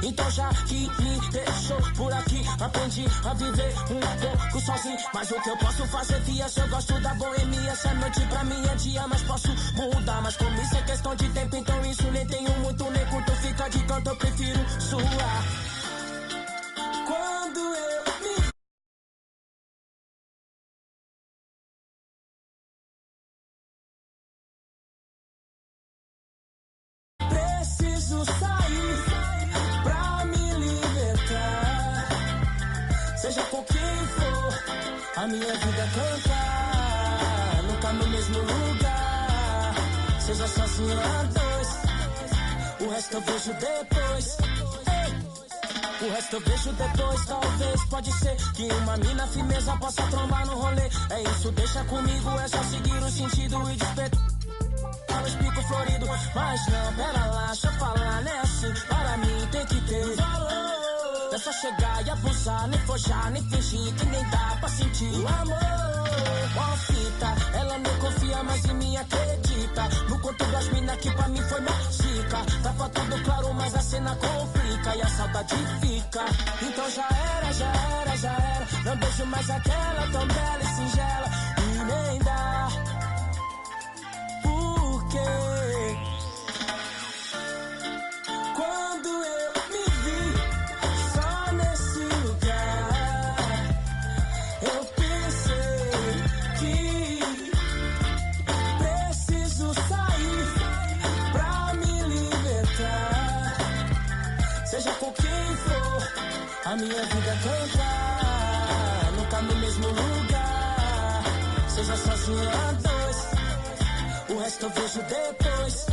Então já que me deixou por aqui, aprendi a viver pouco sozinho. Mas o que eu posso fazer, fia, se eu gosto da boemia. Essa noite pra mim é dia, mas posso mudar. Mas como isso é questão de tempo, então isso nem tenho muito, nem curto. Fica de canto, eu prefiro suar. Quando eu me... Preciso sair pra me libertar. Seja por quem for, a minha vida é cantar. Nunca no mesmo lugar. Seja sozinho a dois, o resto eu vejo depois. O resto eu vejo depois, talvez. Pode ser que uma mina firmeza possa trombar no rolê. É isso, deixa comigo, é só seguir o sentido e despertar os picos floridos. Mas não, pera lá, deixa eu falar, né assim. Para mim tem que ter valor. Não é só chegar e abusar, nem forjar, nem fingir que nem dá pra sentir o amor. Ó fita, ela não confia, mas em mim acredita. No conto das minas que pra mim foi mágica. Tava tudo claro, mas a cena complica e a saudade fica. Então já era, já era, já era. Não beijo mais aquela tão bela e singela. E nem dá. Por quê? Quando eu me vi só nesse lugar, eu pensei que preciso sair pra me libertar. Seja por quem for, a minha vida é cantar. Nunca no mesmo lugar. Seja sozinho a dois, o resto eu vejo depois.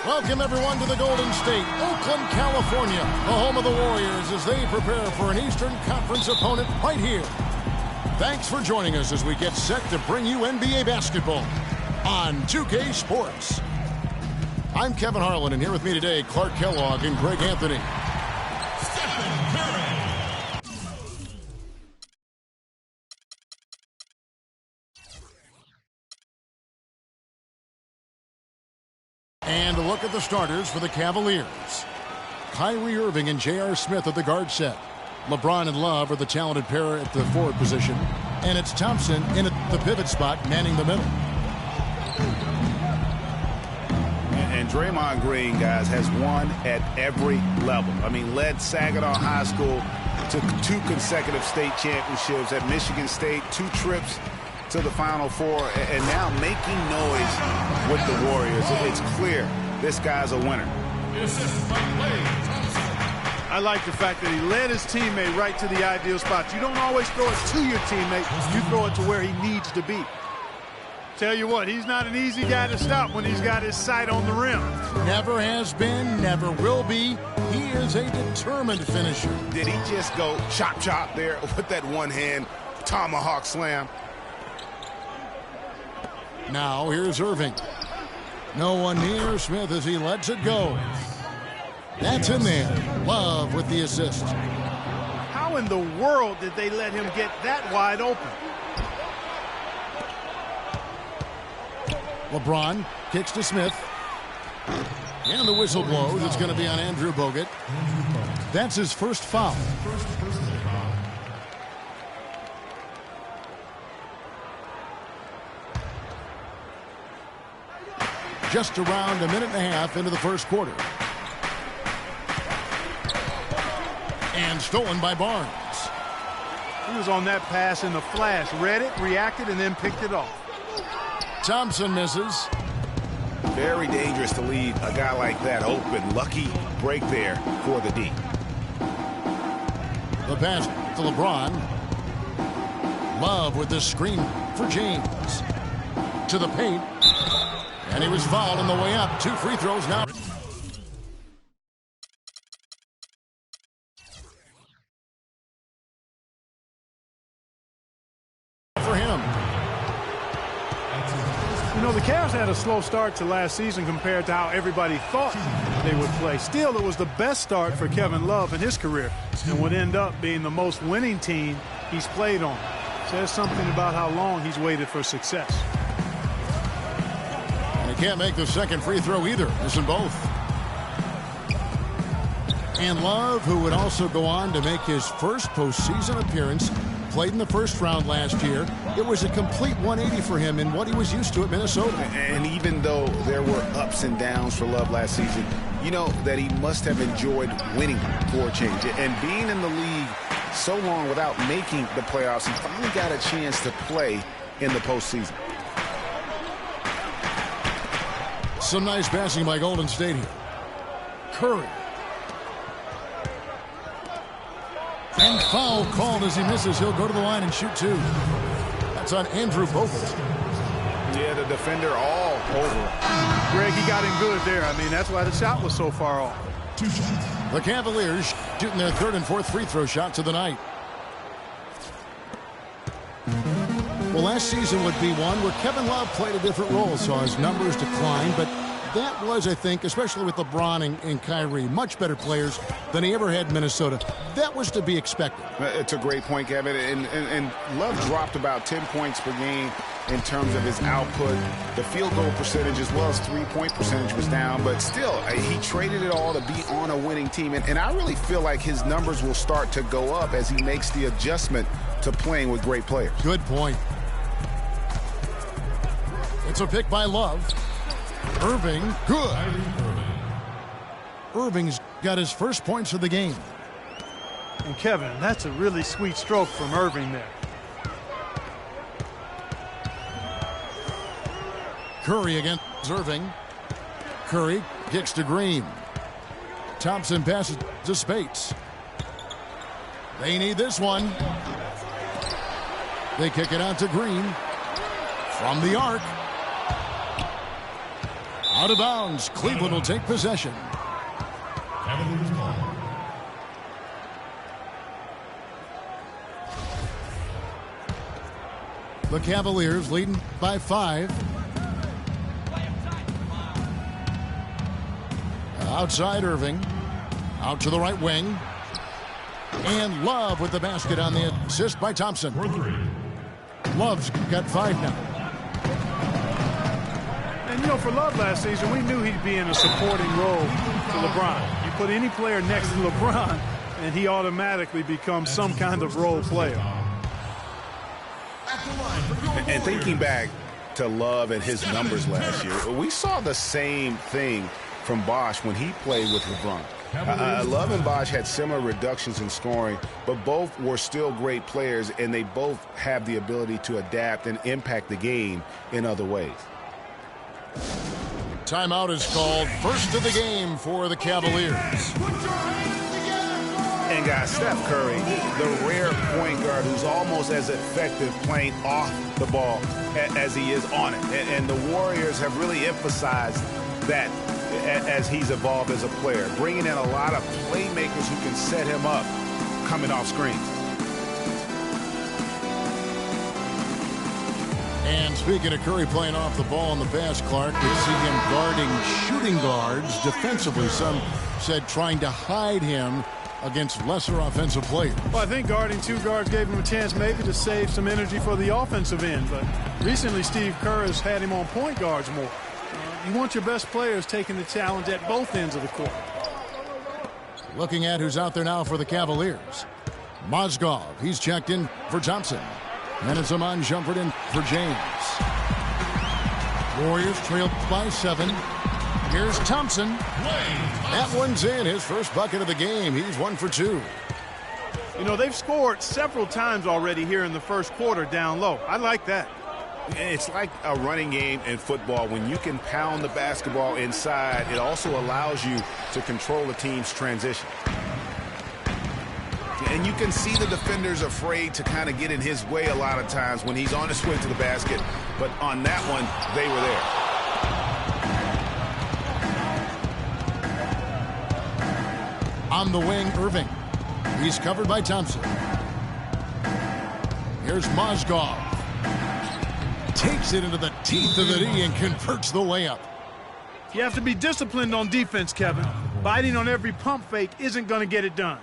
Welcome, everyone, to the Golden State, Oakland, California, the home of the Warriors as they prepare for an Eastern Conference opponent right here. Thanks for joining us as we get set to bring you NBA basketball on 2K Sports. I'm Kevin Harlan, and here with me today, Clark Kellogg and Greg Anthony. And a look at the starters for the Cavaliers. Kyrie Irving and J.R. Smith at the guard set. LeBron and Love are the talented pair at the forward position. And it's Thompson in at the pivot spot, manning the middle. And Draymond Green, guys, has won at every level. I mean, led Saginaw High School to 2 consecutive state championships at Michigan State, 2 trips to the Final Four, and now making noise with the Warriors. It's clear this guy's a winner. I like the fact that he led his teammate right to the ideal spot. You don't always throw it to your teammate. You throw it to where he needs to be. Tell you what, he's not an easy guy to stop when he's got his sight on the rim. Never has been, never will be. He is a determined finisher. Did he just go chop chop there with that one-hand tomahawk slam? Now here's Irving. No one near Smith as he lets it go. That's in there. Love with the assist. How in the world did they let him get that wide open? LeBron kicks to Smith. And the whistle blows. It's going to be on Andrew Bogut. That's his first foul. Just around a minute and a half into the first quarter. And stolen by Barnes. He was on that pass in the flash, read it, reacted, and then picked it off. Thompson misses. Very dangerous to leave a guy like that open. Lucky break there for the D. The pass to LeBron. Love with the screen for James. To the paint. And he was fouled on the way up. 2 free throws now. You know, know, the Cavs had a slow start to last season compared to how everybody thought they would play. Still, it was the best start for Kevin Love in his career and would end up being the most winning team he's played on. Says something about how long he's waited for success. And he can't make the second free throw either. Missing both. And Love, who would also go on to make his first postseason appearance, played in the first round last year. It was a complete 180 for him in what he was used to at Minnesota. And even though there were ups and downs for Love last season, you know that he must have enjoyed winning for a change. And being in the league so long without making the playoffs, he finally got a chance to play in the postseason. Some nice passing by Golden State here. Curry. And foul called as he misses. He'll go to the line and shoot two. That's on Andrew Bogut. Yeah, the defender all over. Greg, he got him good there. I mean, that's why the shot was so far off. The Cavaliers shooting their third and fourth free throw shots of the night. Well, last season would be one where Kevin Love played a different role, saw his numbers decline, but that was, I think, especially with LeBron and Kyrie, much better players than he ever had in Minnesota. That was to be expected. It's a great point, Kevin. And Love dropped about 10 points per game in terms of his output. The field goal percentage as well as three-point percentage was down, but still, he traded it all to be on a winning team. And I really feel like his numbers will start to go up as he makes the adjustment to playing with great players. Good point. It's a pick by Love. Irving, good. Irving's got his first points of the game. And Kevin, that's a really sweet stroke from Irving there. Curry against Irving. Curry kicks to Green. Thompson passes to Spates. They need this one. They kick it out to Green. From the arc. Out of bounds. Cleveland will take possession. The Cavaliers leading by 5. Outside Irving. Out to the right wing. And Love with the basket on the assist by Thompson. Love's got 5 now. And, you know, for Love last season, we knew he'd be in a supporting role to LeBron. You put any player next to LeBron, and he automatically becomes some kind of role player. And thinking back to Love and his numbers last year, we saw the same thing from Bosh when he played with LeBron. Love and Bosh had similar reductions in scoring, but both were still great players, and they both have the ability to adapt and impact the game in other ways. Timeout is called. First of the game for the Cavaliers. And guys, Steph Curry, the rare point guard who's almost as effective playing off the ball as he is on it. And the Warriors have really emphasized that as he's evolved as a player, bringing in a lot of playmakers who can set him up coming off screens. And speaking of Curry playing off the ball in the pass, Clark, we see him guarding shooting guards defensively. Some said trying to hide him against lesser offensive players. Well, I think guarding 2 guards gave him a chance maybe to save some energy for the offensive end. But recently, Steve Kerr has had him on point guards more. You want your best players taking the challenge at both ends of the court. Looking at who's out there now for the Cavaliers. Mozgov, he's checked in for Thompson. And it's Amon Shumpert in for James. Warriors trail by 7. Here's Thompson. That one's in. His first bucket of the game. He's 1 for 2. You know, they've scored several times already here in the first quarter down low. I like that. It's like a running game in football. When you can pound the basketball inside, it also allows you to control the team's transition. And you can see the defenders afraid to kind of get in his way a lot of times when he's on his way to the basket. But on that one, they were there. On the wing, Irving. He's covered by Thompson. Here's Mozgov. takes it into the teeth of the D and converts the layup. You have to be disciplined on defense, Kevin. Biting on every pump fake isn't going to get it done.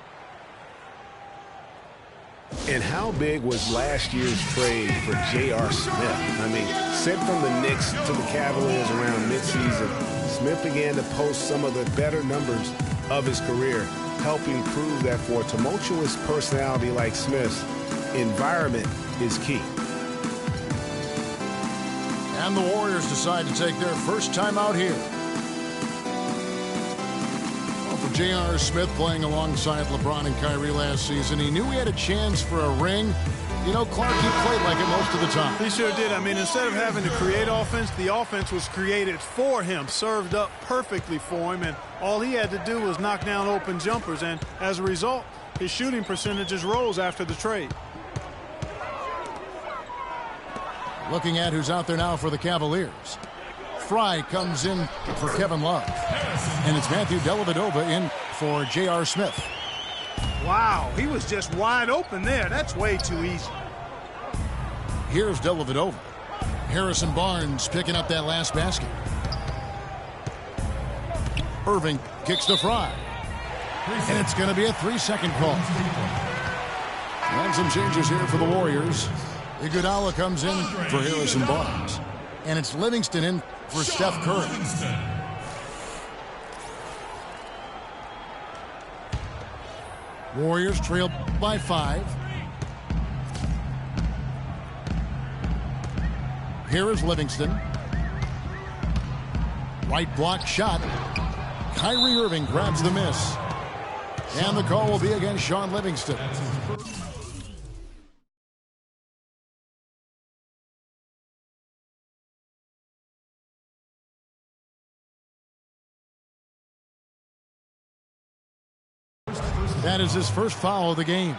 And how big was last year's trade for J.R. Smith? I mean, sent from the Knicks to the Cavaliers around midseason, Smith began to post some of the better numbers of his career, helping prove that for a tumultuous personality like Smith's, environment is key. And the Warriors decide to take their first time out here. Well, for J.R. Smith playing alongside LeBron and Kyrie last season, he knew he had a chance for a ring. You know, Clark, he played like it most of the time. He sure did. I mean, instead of having to create offense, the offense was created for him, served up perfectly for him, and all he had to do was knock down open jumpers, and as a result, his shooting percentages rose after the trade. Looking at who's out there now for the Cavaliers. Fry comes in for Kevin Love. And it's Matthew Dellavedova in for J.R. Smith. Wow, he was just wide open there. That's way too easy. Here's Dellavedova. Harrison Barnes picking up that last basket. Irving kicks to Fry. And it's going to be a 3-second call. And some changes here for the Warriors. Iguodala comes in for Harrison Barnes. And it's Livingston in for Steph Curry. Warriors trail by 5. Here is Livingston. Right block shot. Kyrie Irving grabs the miss. And the call will be against Sean Livingston. That is his first foul of the game.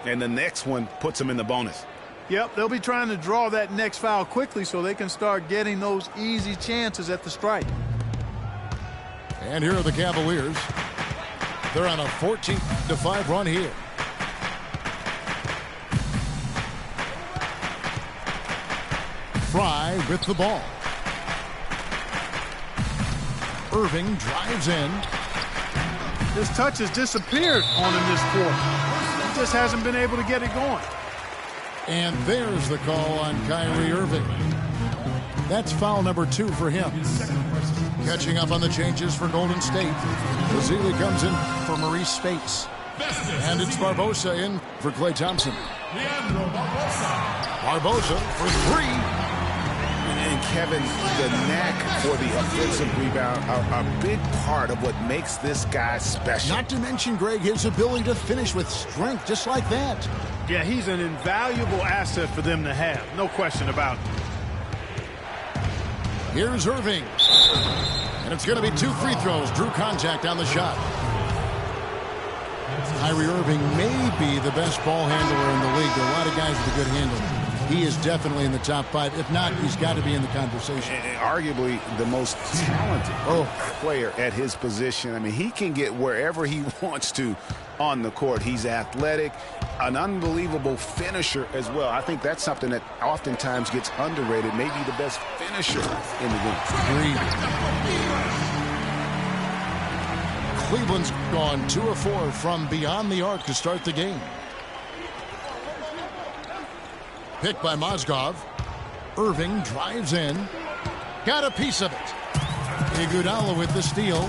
And the next one puts him in the bonus. Yep, they'll be trying to draw that next foul quickly so they can start getting those easy chances at the stripe. And here are the Cavaliers. They're on a 14-5 run here. Fry with the ball. Irving drives in. His touch has disappeared on him this quarter. He just hasn't been able to get it going. And there's the call on Kyrie Irving. That's foul number 2 for him. Catching up on the changes for Golden State. Bazili comes in for Maurice Spates. And it's Barbosa in for Klay Thompson. Barbosa for 3. And Kevin, the knack for the offensive rebound are a big part of what makes this guy special. Not to mention, Greg, his ability to finish with strength just like that. Yeah, he's an invaluable asset for them to have. No question about it. Here's Irving. And it's going to be 2 free throws. Drew contact on the shot. Kyrie Irving may be the best ball handler in the league. There are a lot of guys with a good handle. He is definitely in the top 5. If not, he's got to be in the conversation. And arguably the most talented player at his position. I mean, he can get wherever he wants to on the court. He's athletic, an unbelievable finisher as well. I think that's something that oftentimes gets underrated. Maybe the best finisher in the game. Cleveland's gone 2 of 4 from beyond the arc to start the game. Picked by Mozgov. Irving drives in. Got a piece of it. Iguodala with the steal.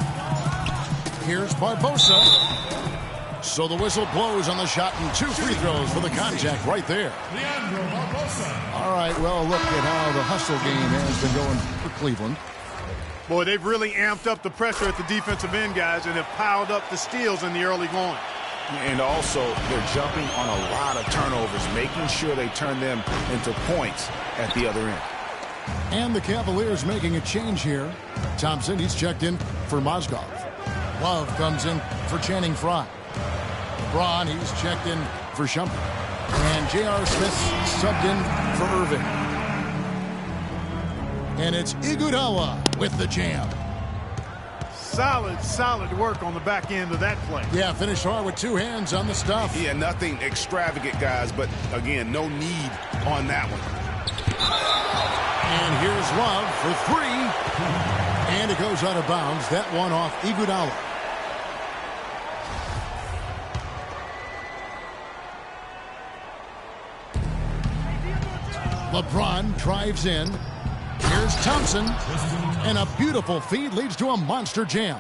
Here's Barbosa. So the whistle blows on the shot and 2 free throws for the contact right there. All right, well, look at how the hustle game has been going for Cleveland. Boy, they've really amped up the pressure at the defensive end, guys, and have piled up the steals in the early going. And also, they're jumping on a lot of turnovers, making sure they turn them into points at the other end. And the Cavaliers making a change here. Thompson, he's checked in for Mozgov. Love comes in for Channing Frye. Braun, he's checked in for Shumpert. And J.R. Smith subbed in for Irving. And it's Iguodala with the jam. Solid work on the back end of that play. Yeah, finished hard with 2 hands on the stuff. Yeah, nothing extravagant, guys, but again, no need on that one. And here's Love for three. And it goes out of bounds. That one off Iguodala. LeBron drives in. Here's Thompson. And a beautiful feed leads to a monster jam.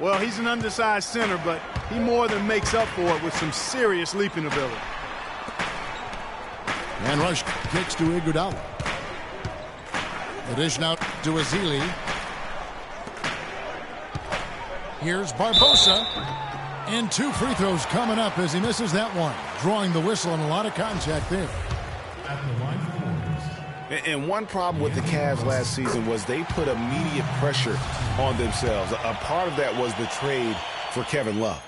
Well, he's an undersized center, but he more than makes up for it with some serious leaping ability. And Rush kicks to Iguodala. The dish now to Ezeli. Here's Barbosa. And two free throws coming up as he misses that one. Drawing the whistle and a lot of contact there. And one problem with the Cavs last season was they put immediate pressure on themselves. A part of that was the trade for Kevin Love.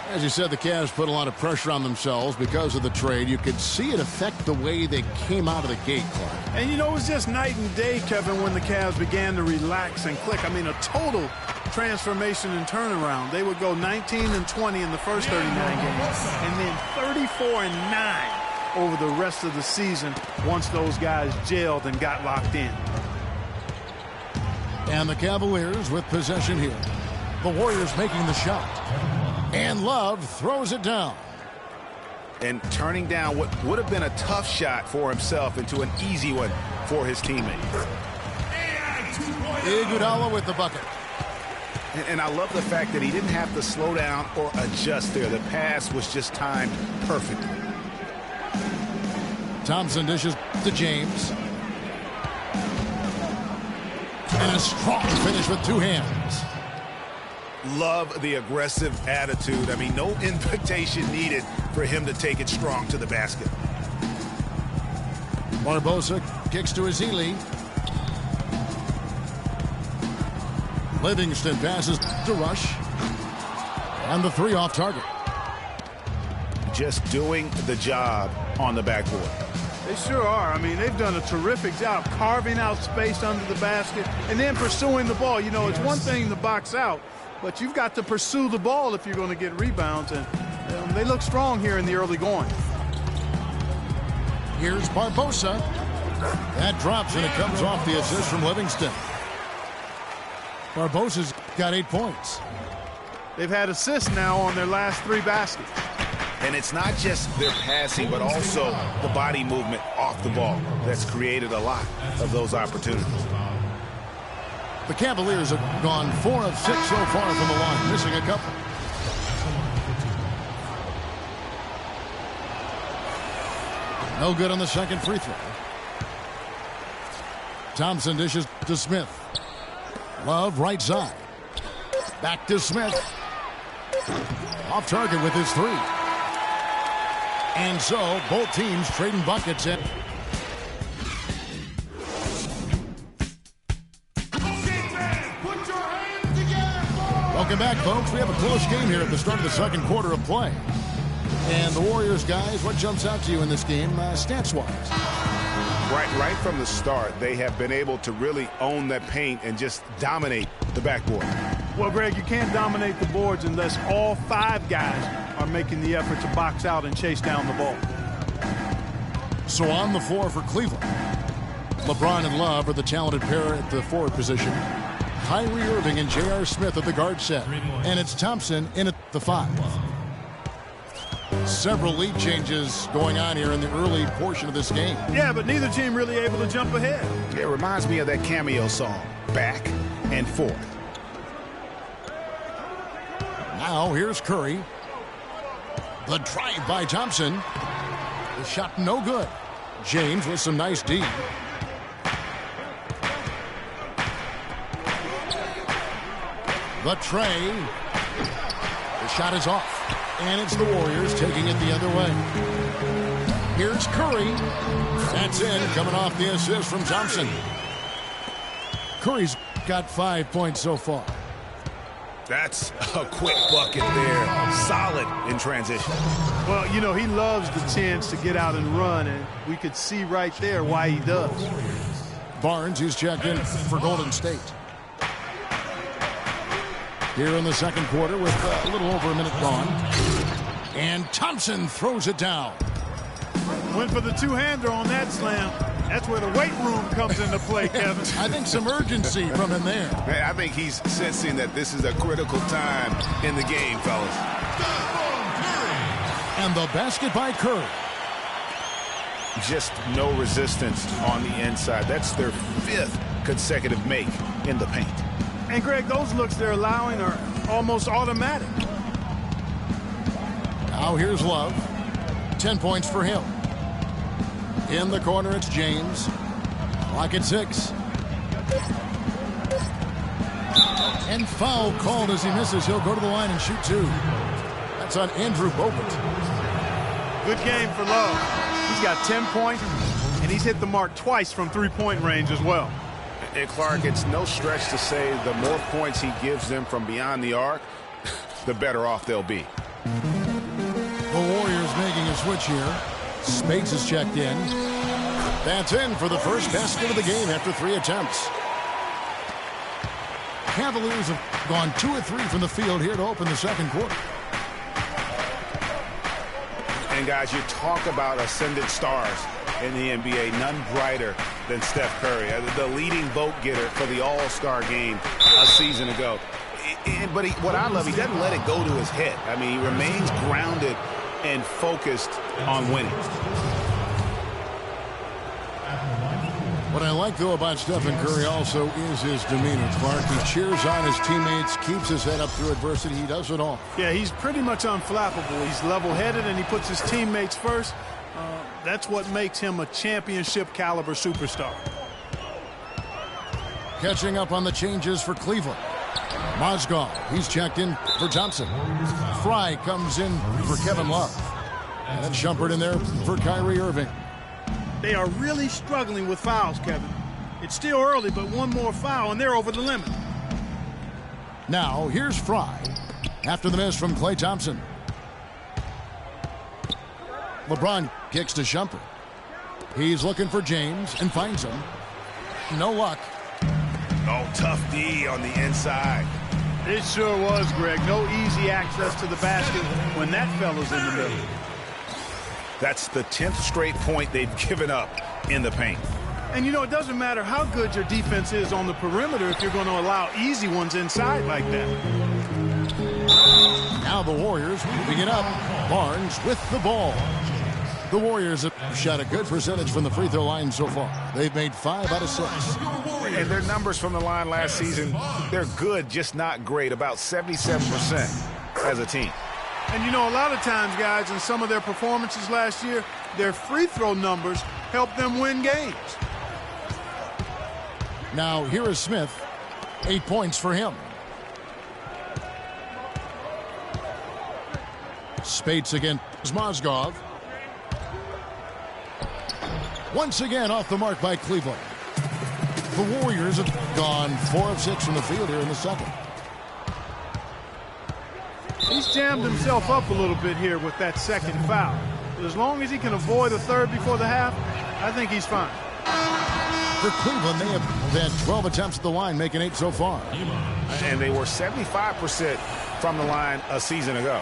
As you said, the Cavs put a lot of pressure on themselves because of the trade. You could see it affect the way they came out of the gate, Clark. And, you know, it was just night and day, Kevin, when the Cavs began to relax and click. I mean, a total transformation and turnaround. They would go 19-20 in the first 39 games and then 34-9 over the rest of the season once those guys gelled and got locked in. And the Cavaliers with possession here. The Warriors making the shot. And Love throws it down. And turning down what would have been a tough shot for himself into an easy one for his teammate. Iguodala with the bucket. And I love the fact that he didn't have to slow down or adjust there. The pass was just timed perfectly. Thompson dishes to James. And a strong finish with two hands. Love the aggressive attitude. I mean, no invitation needed for him to take it strong to the basket. Barbosa kicks to Ezeli. Livingston passes to Rush. And the three off target. Just doing the job on the backboard. They sure are. I mean, they've done a terrific job carving out space under the basket and then pursuing the ball. You know, it's one thing to box out, but you've got to pursue the ball if you're going to get rebounds, and they look strong here in the early going. Here's Barbosa. That drops, and it comes off the assist from Livingston. Barbosa's got 8 points. They've had assists now on their last 3 baskets. And it's not just their passing, but also the body movement off the ball that's created a lot of those opportunities. The Cavaliers have gone 4 of 6 so far from the line, missing a couple. No good on the second free throw. Thompson dishes to Smith. Love right side. Back to Smith. Off target with his 3. And so both teams trading buckets at welcome back, folks. We have a close game here at the start of the second quarter of play. And the Warriors, guys, what jumps out to you in this game, stats-wise? Right from the start, they have been able to really own that paint and just dominate the backboard. Well, Greg, you can't dominate the boards unless all 5 guys are making the effort to box out and chase down the ball. So on the floor for Cleveland, LeBron and Love are the talented pair at the forward position. Kyrie Irving and J.R. Smith at the guard set. And it's Thompson in at the 5. Several lead changes going on here in the early portion of this game. Yeah, but neither team really able to jump ahead. It reminds me of that cameo song, Back and Forth. Now here's Curry. The drive by Thompson. The shot no good. James with some nice D. The tray. The shot is off. And it's the Warriors taking it the other way. Here's Curry. That's in, coming off the assist from Thompson. Curry's got 5 points so far. That's a quick bucket there. Solid in transition. Well, you know, he loves the chance to get out and run, and we could see right there why he does. Barnes, who's checked in for Golden State. Here in the second quarter with a little over a minute gone. And Thompson throws it down. Went for the two-hander on that slam. That's where the weight room comes into play, Kevin. I think some urgency from him there. I think he's sensing that this is a critical time in the game, fellas. And the basket by Curry. Just no resistance on the inside. That's their 5th consecutive make in the paint. And, Greg, those looks they're allowing are almost automatic. Now here's Love. 10 points for him. In the corner, it's James. Clock at 6. And foul called as he misses. He'll go to the line and shoot 2. That's on Andrew Bogut. Good game for Love. He's got 10 points, and he's hit the mark twice from three-point range as well. And, Clark, it's no stretch to say the more points he gives them from beyond the arc, the better off they'll be. The Warriors making a switch here. Spades is checked in. That's in for the first basket of the game after 3 attempts. Cavaliers have gone 2 of 3 from the field here to open the second quarter. And, guys, you talk about ascendant stars in the NBA, none brighter than Steph Curry, the leading vote getter for the All-Star game a season ago. But what I love, he doesn't let it go to his head. I mean, he remains grounded and focused on winning. What I like, though, about Stephen Curry also is his demeanor, Clark. He cheers on his teammates, keeps his head up through adversity. He does it all. Yeah, he's pretty much unflappable. He's level-headed, and he puts his teammates first. That's what makes him a championship-caliber superstar. Catching up on the changes for Cleveland. Mozgov, he's checked in for Thompson. Fry comes in for Kevin Love. And Shumpert in there for Kyrie Irving. They are really struggling with fouls, Kevin. It's still early, but one more foul, and they're over the limit. Now, here's Fry. After the miss from Klay Thompson. LeBron kicks to Shumpert. He's looking for James and finds him. No luck. Oh, tough D on the inside. It sure was, Greg. No easy access to the basket when that fella's in the middle. That's the 10th straight point they've given up in the paint. And, you know, it doesn't matter how good your defense is on the perimeter if you're going to allow easy ones inside like that. Now the Warriors moving it up. Barnes with the ball. The Warriors have shot a good percentage from the free throw line so far. They've made 5 out of 6. And their numbers from the line last season, they're good, just not great, about 77% as a team. And, you know, a lot of times, guys, in some of their performances last year, their free throw numbers helped them win games. Now, here is Smith. 8 points for him. Spates against Mozgov. Once again off the mark by Cleveland. The Warriors have gone 4 of 6 from the field here in the second. He's jammed himself up a little bit here with that second foul. But as long as he can avoid a third before the half, I think he's fine. For Cleveland, they have had 12 attempts at the line, making 8 so far. And they were 75% from the line a season ago.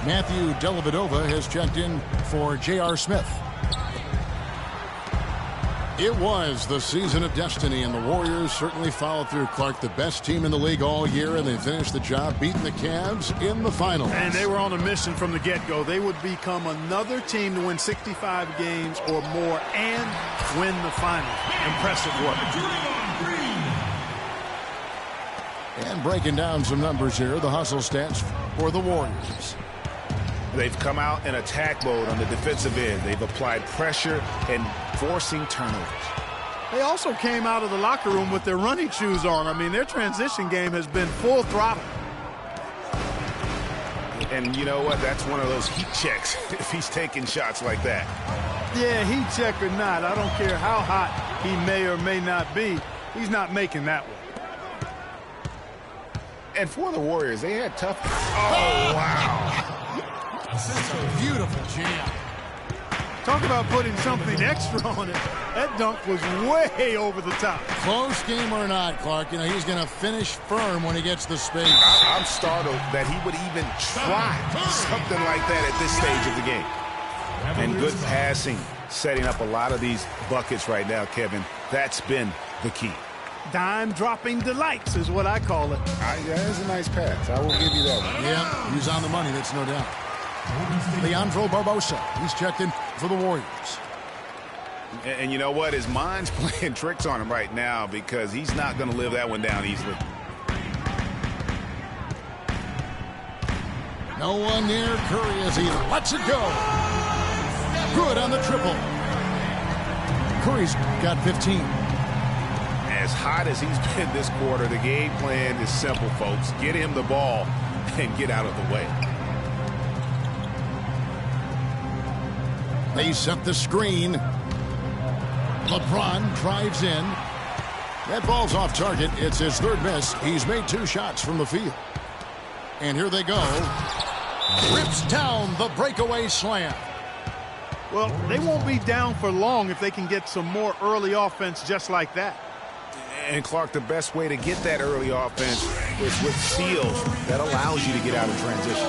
Matthew Dellavedova has checked in for J.R. Smith. It was the season of destiny, and the Warriors certainly followed through. Clark, the best team in the league all year, and they finished the job beating the Cavs in the finals. And they were on a mission from the get-go. They would become another team to win 65 games or more and win the finals. Impressive work. And breaking down some numbers here, the hustle stats for the Warriors. They've come out in attack mode on the defensive end. They've applied pressure and forcing turnovers. They also came out of the locker room with their running shoes on. I mean, their transition game has been full throttle. And you know what? That's one of those heat checks if he's taking shots like that. Yeah, heat check or not, I don't care how hot he may or may not be, he's not making that one. And for the Warriors, they had tough... Oh, wow. Beautiful jam. Talk about putting something extra on it. That dunk was way over the top. Close game or not, Clark, you know, he's going to finish firm when he gets the space. I'm startled that he would even try something like that at this stage of the game. And good passing, setting up a lot of these buckets right now, Kevin. That's been the key. Dime-dropping delights is what I call it. That is a nice pass. I will give you that one. Yeah, he's on the money, that's no doubt. Leandro Barbosa, he's checked in for the Warriors. And you know what? His mind's playing tricks on him right now because he's not going to live that one down easily. No one near Curry as he lets it go. Good on the triple. Curry's got 15. As hot as he's been this quarter, the game plan is simple, folks. Get him the ball and get out of the way. They set the screen. LeBron drives in. That ball's off target. It's his third miss. He's made 2 shots from the field. And here they go. Rips down the breakaway slam. Well, they won't be down for long if they can get some more early offense just like that. And, Clark, the best way to get that early offense is with steals. That allows you to get out of transition.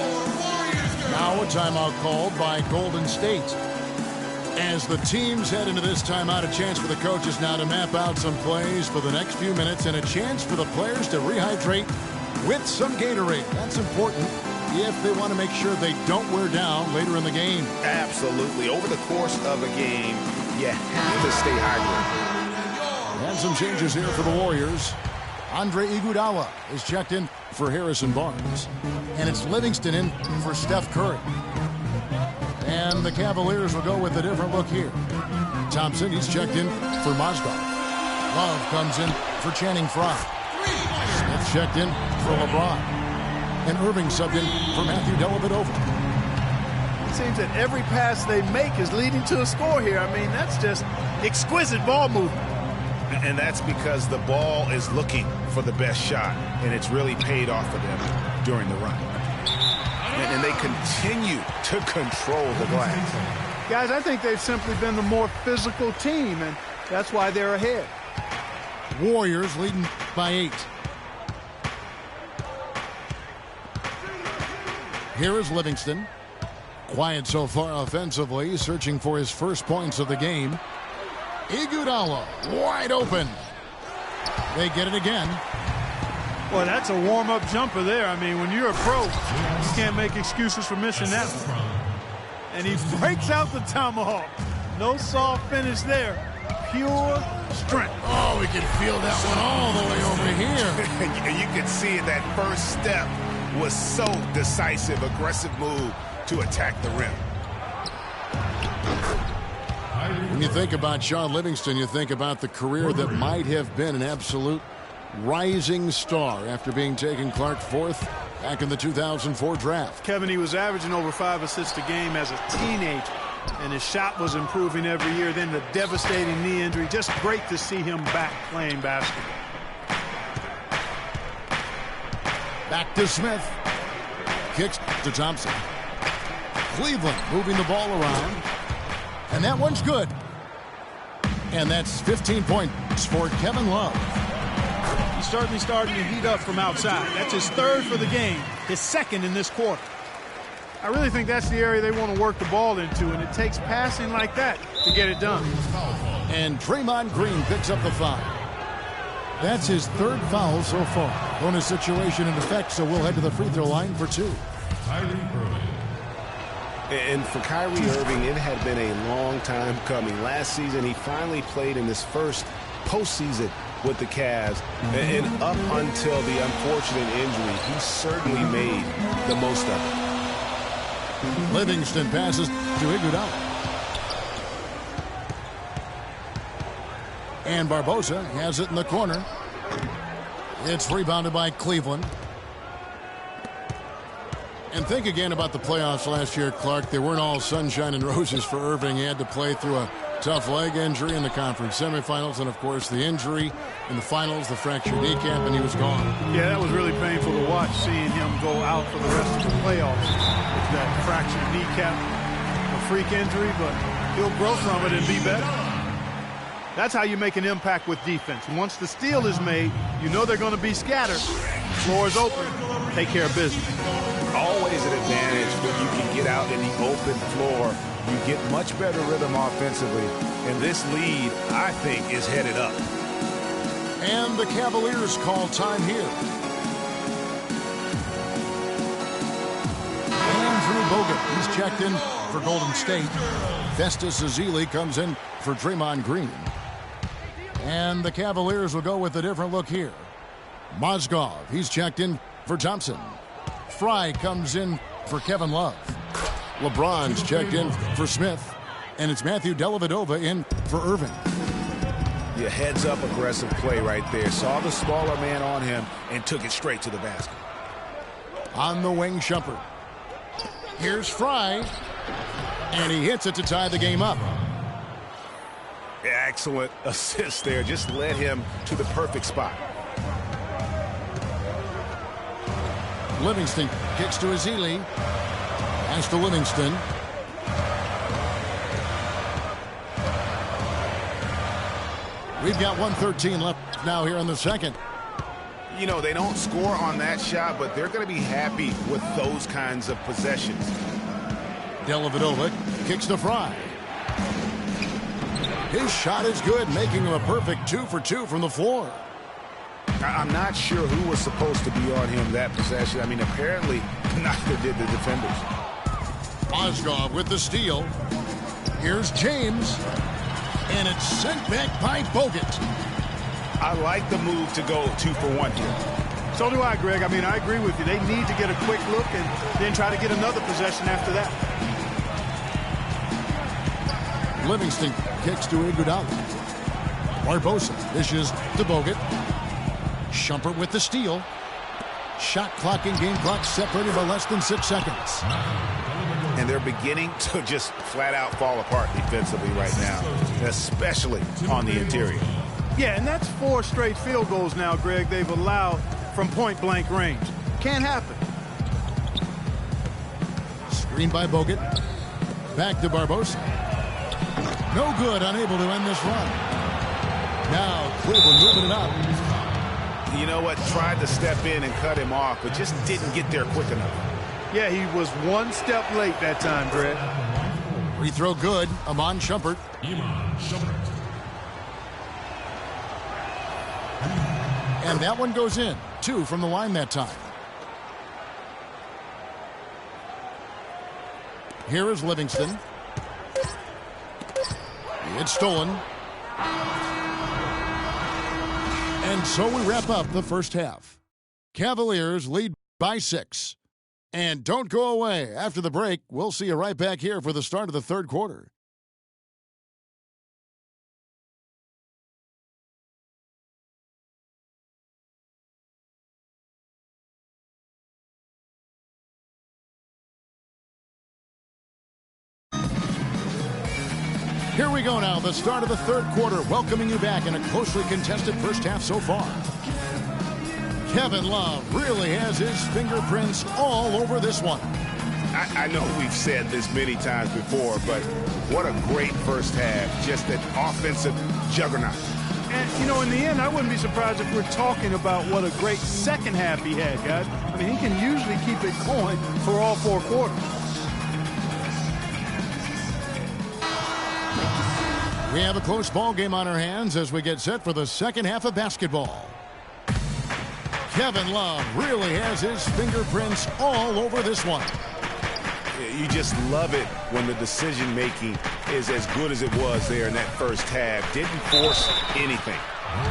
Now a timeout called by Golden State. As the teams head into this timeout, a chance for the coaches now to map out some plays for the next few minutes and a chance for the players to rehydrate with some Gatorade. That's important if they want to make sure they don't wear down later in the game. Absolutely. Over the course of a game, you have to stay hydrated. And some changes here for the Warriors. Andre Iguodala is checked in for Harrison Barnes. And it's Livingston in for Steph Curry. And the Cavaliers will go with a different look here. Thompson, he's checked in for Mozgov. Love comes in for Channing Frye. Smith checked in for LeBron. And Irving subbed in for Matthew Dellavedova. It seems that every pass they make is leading to a score here. I mean, that's just exquisite ball movement. And that's because the ball is looking for the best shot, and it's really paid off for them during the run. And they continue to control the glass. Guys, I think they've simply been the more physical team, and that's why they're ahead. Warriors leading by 8. Here is Livingston. Quiet so far offensively, searching for his first points of the game. Iguodala wide open. They get it again. Well, that's a warm-up jumper there. I mean, when you're a pro, you can't make excuses for missing that one. And he breaks out the tomahawk. No soft finish there. Pure strength. Oh, we can feel that one all the way over here. You can see it. That first step was so decisive, aggressive move to attack the rim. When you think about Shaun Livingston, you think about the career that might have been an absolute rising star after being taken, Clark, 4th back in the 2004 draft. Kevin, he was averaging over 5 assists a game as a teenager, and his shot was improving every year. Then the devastating knee injury. Just great to see him back playing basketball. Back to Smith. Kicks to Thompson. Cleveland moving the ball around. And that one's good. And that's 15 points for Kevin Love. He's certainly starting to heat up from outside. That's his 3rd for the game, his 2nd in this quarter. I really think that's the area they want to work the ball into, and it takes passing like that to get it done. And Draymond Green picks up the foul. That's his 3rd foul so far. Bonus situation in effect, so we'll head to the free throw line for 2. And for Kyrie Irving, it had been a long time coming. Last season, he finally played in his first postseason with the Cavs. And up until the unfortunate injury, he certainly made the most of it. Livingston passes to Iguodala. And Barbosa has it in the corner. It's rebounded by Cleveland. And think again about the playoffs last year, Clark. They weren't all sunshine and roses for Irving. He had to play through a tough leg injury in the conference semifinals, and, of course, the injury in the finals, the fractured kneecap, and he was gone. Yeah, that was really painful to watch, seeing him go out for the rest of the playoffs with that fractured kneecap, a freak injury, but he'll grow from it and be better. That's how you make an impact with defense. Once the steal is made, you know they're going to be scattered. Floor is open. Take care of business. Always an advantage when you can get out in the open floor. You get much better rhythm offensively. And this lead, I think, is headed up. And the Cavaliers call time here. Andrew Bogut, he's checked in for Golden State. Festus Ezeli comes in for Draymond Green. And the Cavaliers will go with a different look here. Mozgov, he's checked in for Thompson. Fry comes in for Kevin Love. LeBron's checked in for Smith. And it's Matthew Dellavedova in for Irving. Yeah, heads-up aggressive play right there. Saw the smaller man on him and took it straight to the basket. On the wing, Shumpert. Here's Fry. And he hits it to tie the game up. Excellent assist there. Just led him to the perfect spot. Livingston kicks to Ezeli. Pass to Livingston. We've got 1:13 left now here in the second. You know, they don't score on that shot, but they're going to be happy with those kinds of possessions. Dellavedova kicks to Fry. His shot is good, making him a perfect 2 for 2 from the floor. I'm not sure who was supposed to be on him that possession. I mean, apparently neither did the defenders. Mozgov with the steal. Here's James. And it's sent back by Bogut. I like the move to go 2 for 1 here. So do I, Greg. I mean, I agree with you. They need to get a quick look and then try to get another possession after that. Livingston kicks to Iguodala. Barbosa dishes to Bogut. Shumpert with the steal. Shot clock and game clock separated by less than 6 seconds. And they're beginning to just flat out fall apart defensively right now, especially on the interior. Yeah, and that's 4 straight field goals now, Greg, they've allowed from point-blank range. Can't happen. Screen by Bogut. Back to Barbosa. No good, unable to end this run. Now Cleveland moving it up. You know what? Tried to step in and cut him off, but just didn't get there quick enough. Yeah, he was 1 step late that time, Greg. Free throw good. Iman Shumpert. And that one goes in. 2 from the line that time. Here is Livingston. It's stolen. And so we wrap up the first half. Cavaliers lead by 6. And don't go away. After the break, we'll see you right back here for the start of the third quarter. Here we go now, the start of the third quarter, welcoming you back in a closely contested first half so far. Kevin Love really has his fingerprints all over this one. I know we've said this many times before, but what a great first half. Just an offensive juggernaut. And, you know, in the end, I wouldn't be surprised if we're talking about what a great second half he had, guys. I mean, he can usually keep it going for all 4 quarters. We have a close ball game on our hands as we get set for the second half of basketball. Kevin Love really has his fingerprints all over this one. You just love it when the decision-making is as good as it was there in that first half. Didn't force anything.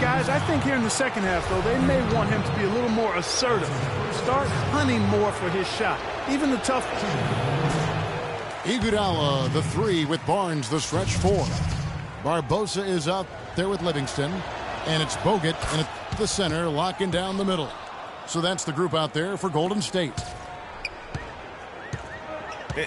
Guys, I think here in the second half, though, they may want him to be a little more assertive. Start hunting more for his shot, even the tough ones. Iguodala, the 3 with Barnes, the stretch 4. Barbosa is up there with Livingston. And it's Bogut and at the center, locking down the middle. So that's the group out there for Golden State.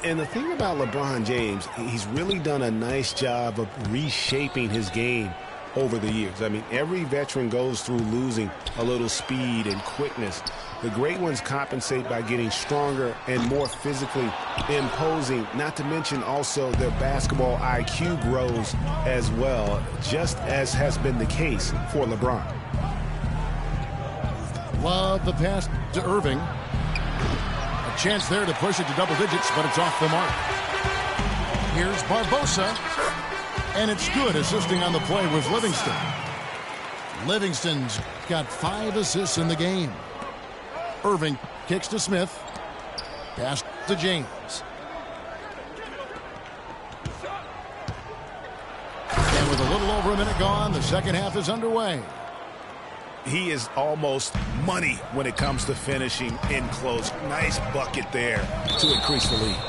And the thing about LeBron James, he's really done a nice job of reshaping his game over the years. I mean, every veteran goes through losing a little speed and quickness. The great ones compensate by getting stronger and more physically imposing, not to mention also their basketball IQ grows as well, just as has been the case for LeBron. Love the pass to Irving. A chance there to push it to double digits, but it's off the mark. Here's Barbosa, and it's good, assisting on the play with Livingston. Livingston's got 5 assists in the game. Irving kicks to Smith. Pass to James. And with a little over a minute gone, the second half is underway. He is almost money when it comes to finishing in close. Nice bucket there to increase the lead.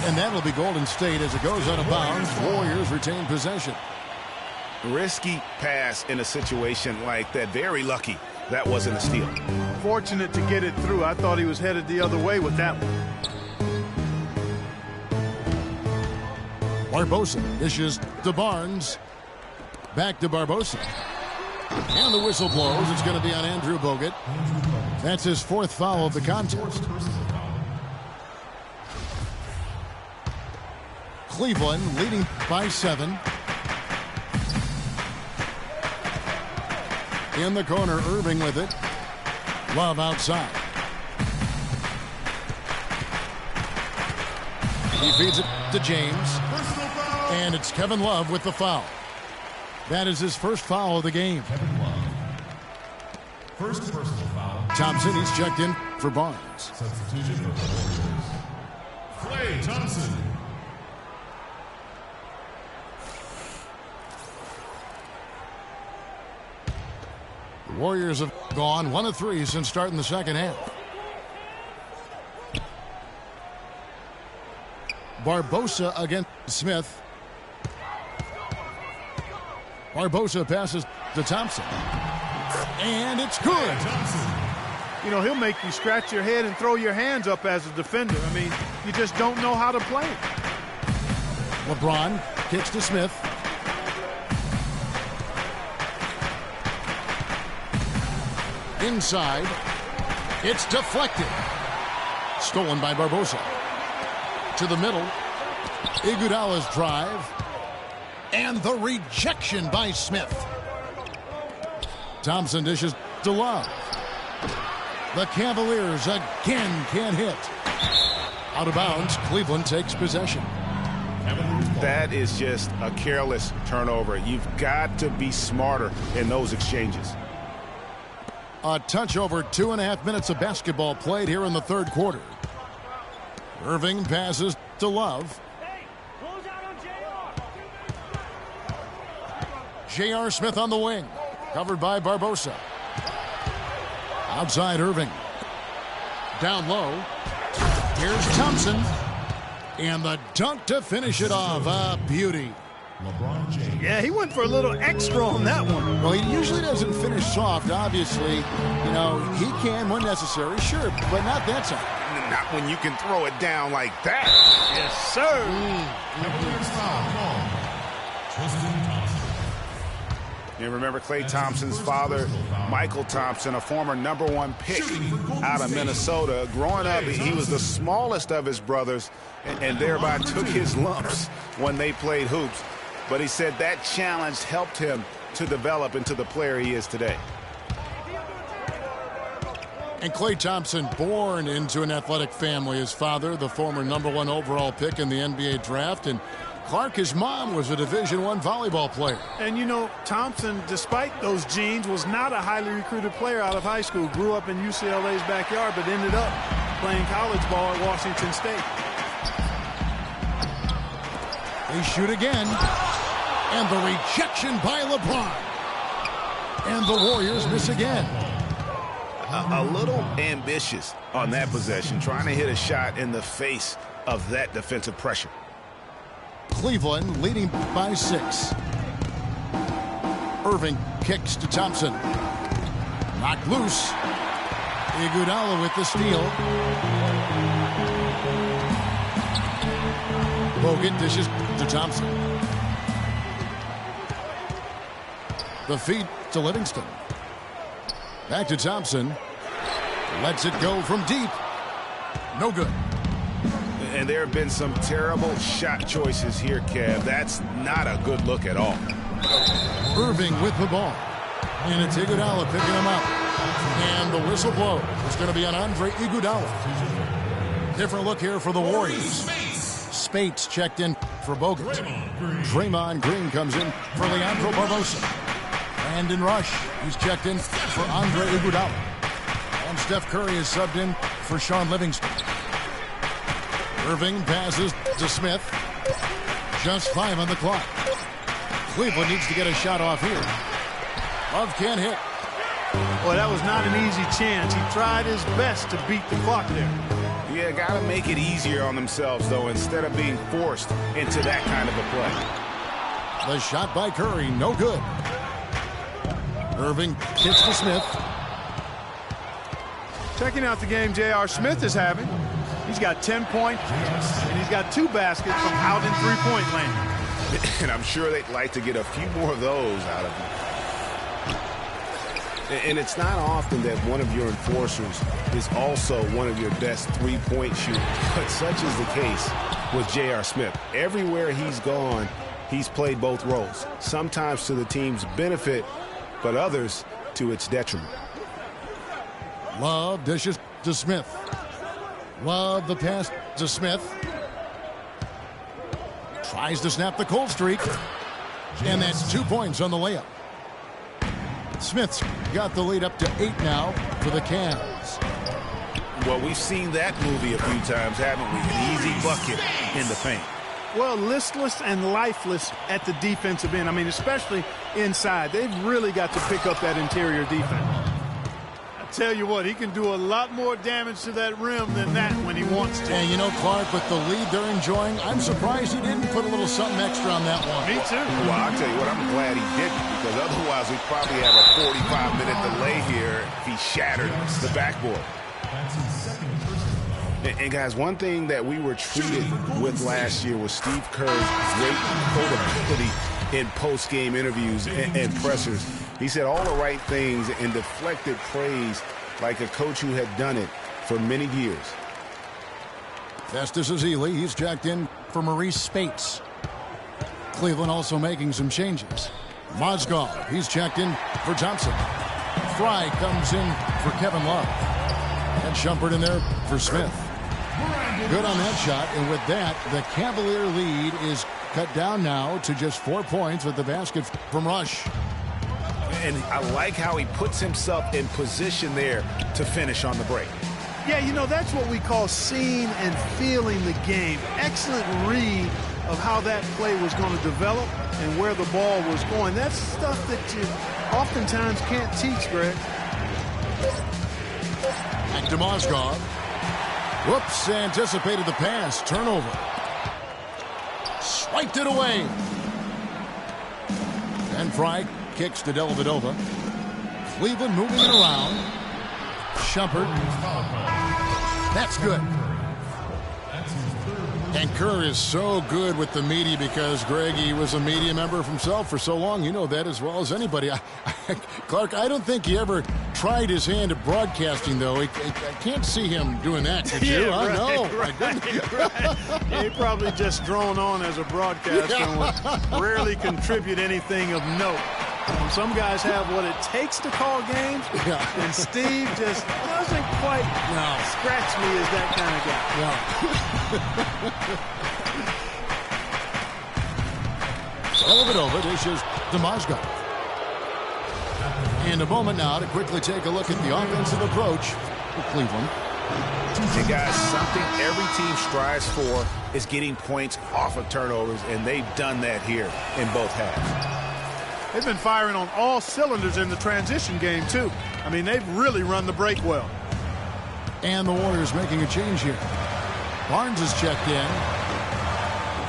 And that'll be Golden State as it goes out of bounds. Warriors retain possession. Risky pass in a situation like that. Very lucky that wasn't a steal. Fortunate to get it through. I thought he was headed the other way with that one. Barbosa dishes to Barnes. Back to Barbosa. And the whistle blows. It's going to be on Andrew Bogut. That's his 4th foul of the contest. Cleveland leading by 7. In the corner, Irving with it. Love outside. He feeds it to James. And it's Kevin Love with the foul. That is his 1st foul of the game. First personal foul. Thompson, he's checked in for Barnes. Substitution for the Warriors. Klay Thompson. The Warriors have gone 1 of 3 since starting the second half. Barbosa against Smith. Barbosa passes to Thompson. And it's good. You know, he'll make you scratch your head and throw your hands up as a defender. I mean, you just don't know how to play it. LeBron kicks to Smith. Inside. It's deflected. Stolen by Barbosa. To the middle. Iguodala's drive. And the rejection by Smith. Thompson dishes to Love. The Cavaliers again can't hit. Out of bounds, Cleveland takes possession. That is just a careless turnover. You've got to be smarter in those exchanges. A touch over 2.5 minutes of basketball played here in the 3rd quarter. Irving passes to Love. J.R. Smith on the wing. Covered by Barbosa. Outside Irving. Down low. Here's Thompson. And the dunk to finish it off. A beauty. LeBron James. Yeah, he went for a little extra on that one. Well, he usually doesn't finish soft, obviously. You know, he can when necessary, sure, but not that time. Not when you can throw it down like that. Yes, sir. Cavaliers foul call. Tristan Thompson. You remember Klay Thompson's father, Michael Thompson, a former #1 pick out of Minnesota. Growing up, he was the smallest of his brothers and thereby took his lumps when they played hoops. But he said that challenge helped him to develop into the player he is today. And Klay Thompson, born into an athletic family. His father, the former #1 overall pick in the NBA draft, and Clark, his mom, was a Division I volleyball player. And, you know, Thompson, despite those genes, was not a highly recruited player out of high school. Grew up in UCLA's backyard, but ended up playing college ball at Washington State. They shoot again. And the rejection by LeBron. And the Warriors miss again. A little ambitious on that possession, trying to hit a shot in the face of that defensive pressure. Cleveland leading by 6. Irving kicks to Thompson. Knocked loose. Iguodala with the steal. Bogut dishes to Thompson. The feed to Livingston. Back to Thompson. Lets it go from deep. No good. And there have been some terrible shot choices here, Kev. That's not a good look at all. Irving with the ball. And it's Iguodala picking him up. And the whistle blows. It's going to be on Andre Iguodala. Different look here for the Warriors. Spates checked in for Bogut. Draymond Green comes in for Leandro Barbosa. Brandon Rush, he's checked in for Andre Iguodala. And Steph Curry is subbed in for Sean Livingston. Irving passes to Smith. Just 5 on the clock. Cleveland needs to get a shot off here. Love can't hit. Boy, that was not an easy chance. He tried his best to beat the clock there. Yeah, got to make it easier on themselves, though, instead of being forced into that kind of a play. The shot by Curry, no good. Irving hits to Smith. Checking out the game J.R. Smith is having. He's got 10 points, and he's got 2 baskets from out in three-point land. And I'm sure they'd like to get a few more of those out of him. And it's not often that one of your enforcers is also one of your best three-point shooters. But such is the case with J.R. Smith. Everywhere he's gone, he's played both roles. Sometimes to the team's benefit, but others to its detriment. Love dishes to Smith. Love the pass to Smith. Tries to snap the cold streak. And that's 2 points on the layup. Smith's got the lead up to 8 now for the Cavs. Well, we've seen that movie a few times, haven't we? An easy bucket in the paint. Well, listless and lifeless at the defensive end. I mean, especially inside. They've really got to pick up that interior defense. I tell you what, he can do a lot more damage to that rim than that when he wants to. And you know, Clark, with the lead they're enjoying, I'm surprised he didn't put a little something extra on that one. Me too. Well, I'll tell you what, I'm glad he didn't, because otherwise we'd probably have a 45-minute delay here if he shattered the backboard. And guys, one thing that we were treated with last year was Steve Kerr's great quotability in post-game interviews and pressers. He said all the right things and deflected praise like a coach who had done it for many years. Festus Ezeli, he's checked in for Maurice Spates. Cleveland also making some changes. Mozgov, he's checked in for Johnson. Fry comes in for Kevin Love. And Shumpert in there for Smith. Good on that shot, and with that, the Cavalier lead is cut down now to just 4 points with the basket from Rush. And I like how he puts himself in position there to finish on the break. Yeah, you know, that's what we call seeing and feeling the game. Excellent read of how that play was going to develop and where the ball was going. That's stuff that you oftentimes can't teach, Greg. Back to Mozgov. Whoops, anticipated the pass. Turnover. Swiped it away. And Fry kicks to Dellavedova. Cleveland moving it around. Shumpert. That's good. And Kerr is so good with the media because, Greg, he was a media member himself for so long. You know that as well as anybody. Clark, I don't think he ever tried his hand at broadcasting, though. I can't see him doing that, could you? Yeah, right, No. right. Yeah, he probably just drawn on as a broadcaster and would rarely contribute anything of note. Some guys have what it takes to call games, and Steve just doesn't quite scratch me as that kind of guy. Dellavedova dishes to Mozgov. And a moment now to quickly take a look at the offensive approach for Cleveland. And guys, something every team strives for is getting points off of turnovers, and they've done that here in both halves. They've been firing on all cylinders in the transition game, too. I mean, they've really run the break well. And the Warriors making a change here. Barnes is checked in.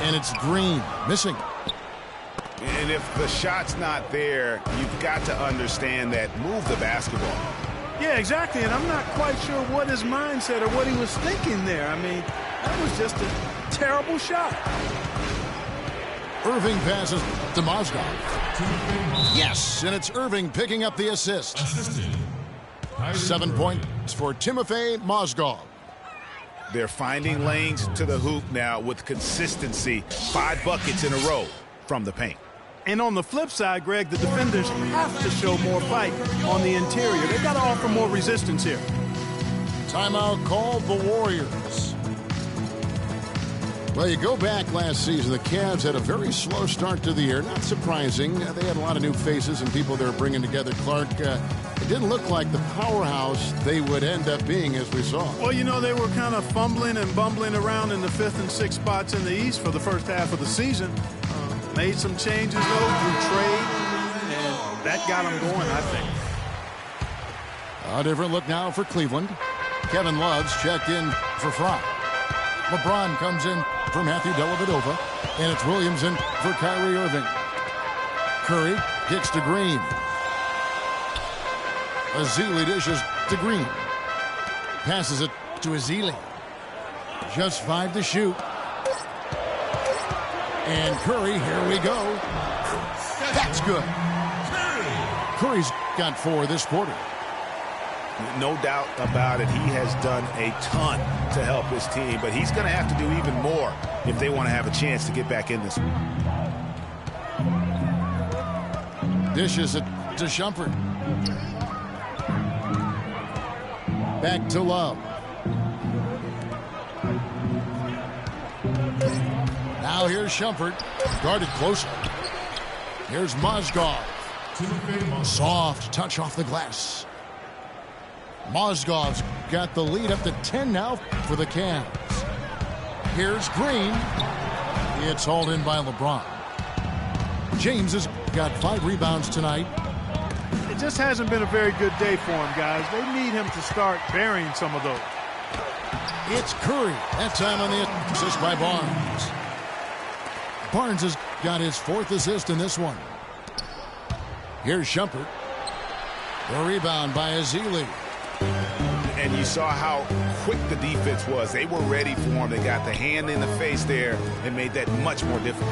And it's Green missing. And if the shot's not there, you've got to understand that. Move the basketball. Yeah, exactly. And I'm not quite sure what his mindset or what he was thinking there. I mean, that was just a terrible shot. Irving passes to Mozgov. Yes, and it's Irving picking up the assist. 7 points for Timofey Mozgov. They're finding lanes to the hoop now with consistency. 5 buckets in a row from the paint. And on the flip side, Greg, the defenders have to show more fight on the interior. They've got to offer more resistance here. Timeout called the Warriors. Well, you go back last season, the Cavs had a very slow start to the year. Not surprising. They had a lot of new faces and people they were bringing together. Clark, it didn't look like the powerhouse they would end up being, as we saw. Well, you know, they were kind of fumbling and bumbling around in the 5th and 6th spots in the East for the first half of the season. Made some changes, though, through trade, and that got them going, I think. A different look now for Cleveland. Kevin Love's checked in for Fry. LeBron comes in for Matthew Dellavedova, and it's Williams in for Kyrie Irving. Curry kicks to Green. Ezeli dishes to Green. Passes it to Ezeli. Just 5 to shoot. And Curry, here we go. That's good. Curry's got 4 this quarter. No doubt about it. He has done a ton to help his team, but he's going to have to do even more if they want to have a chance to get back in this one. Dishes it to Shumpert. Back to Love. Now here's Shumpert, guarded closely. Here's Mozgov. Soft touch off the glass. Mozgov's got the lead up to 10 now for the Cavs. Here's Green. It's hauled in by LeBron. James has got 5 rebounds tonight. It just hasn't been a very good day for him, guys. They need him to start burying some of those. It's Curry. That time on the assist by Barnes. Barnes has got his 4th assist in this one. Here's Shumpert. The rebound by Ezeli. And you saw how quick the defense was. They were ready for him. They got the hand in the face there and made that much more difficult.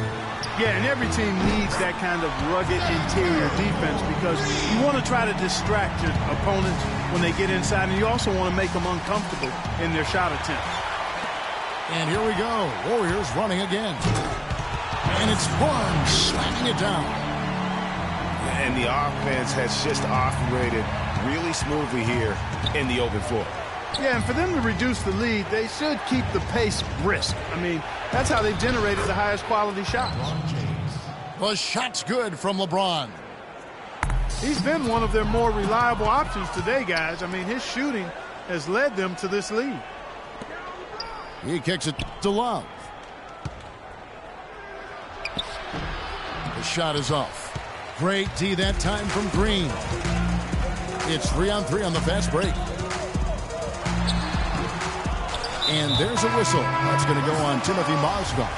Yeah, and every team needs that kind of rugged interior defense because you want to try to distract your opponents when they get inside, and you also want to make them uncomfortable in their shot attempt. And here we go. Warriors running again. And it's Barnes slamming it down. And the offense has just operated really smoothly here in the open floor. Yeah, and for them to reduce the lead, they should keep the pace brisk. I mean, that's how they've generated the highest quality shots. The shot's good from LeBron. He's been one of their more reliable options today, guys. I mean, his shooting has led them to this lead. He kicks it to Love. The shot is off. Great D that time from Green. It's 3-on-3 on the fast break. And there's a whistle. That's going to go on Timofey Mozgov.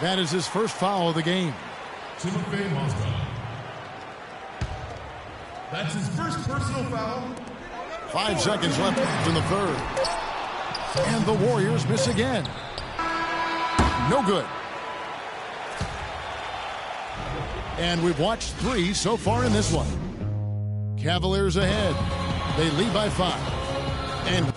That is his first foul of the game. Timofey Mozgov. That's his first personal foul. 5 seconds left in the third. And the Warriors miss again. No good. And we've watched 3 so far in this one. Cavaliers ahead. They lead by 5. And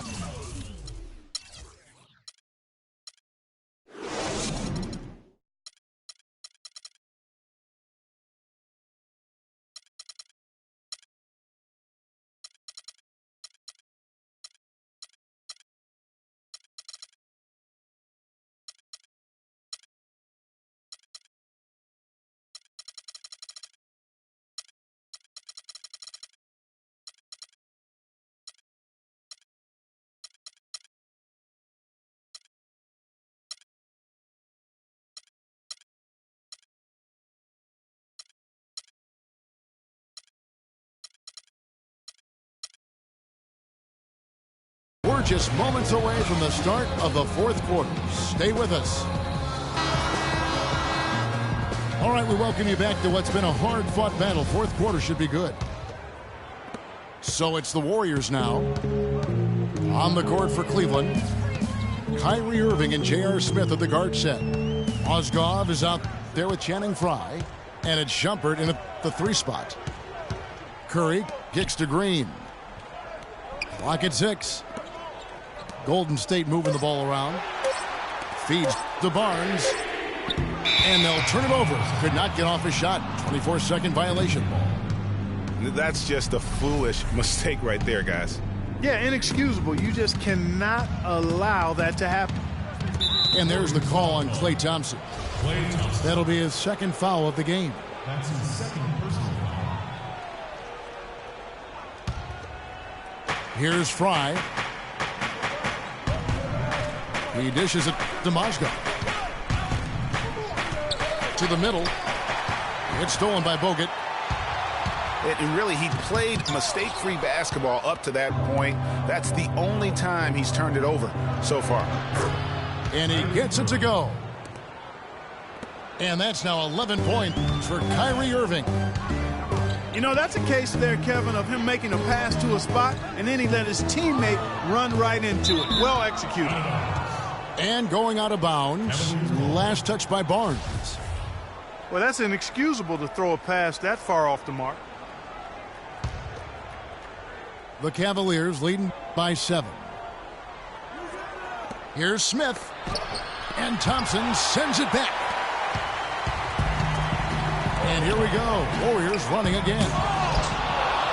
we're just moments away from the start of the 4th quarter. Stay with us. All right, we welcome you back to what's been a hard-fought battle. 4th quarter should be good. So it's the Warriors now. On the court for Cleveland. Kyrie Irving and J.R. Smith at the guard set. Mozgov is out there with Channing Frye. And it's Shumpert in the 3 spot. Curry kicks to Green. Clock at 6. Golden State moving the ball around. Feeds to Barnes. And they'll turn it over. Could not get off a shot. 24-second violation ball. That's just a foolish mistake right there, guys. Yeah, inexcusable. You just cannot allow that to happen. And there's the call on Klay Thompson. That'll be his second foul of the game. That's his second personal foul. Here's Fry. He dishes it to Mozgov. To the middle. It's stolen by Bogut. And really, he played mistake-free basketball up to that point. That's the only time he's turned it over so far. And he gets it to go. And that's now 11 points for Kyrie Irving. You know, that's a case there, Kevin, of him making a pass to a spot, and then he let his teammate run right into it. Well executed. And going out of bounds. Last touch by Barnes. Well, that's inexcusable to throw a pass that far off the mark. The Cavaliers leading by 7. Here's Smith. And Thompson sends it back. And here we go. Warriors running again.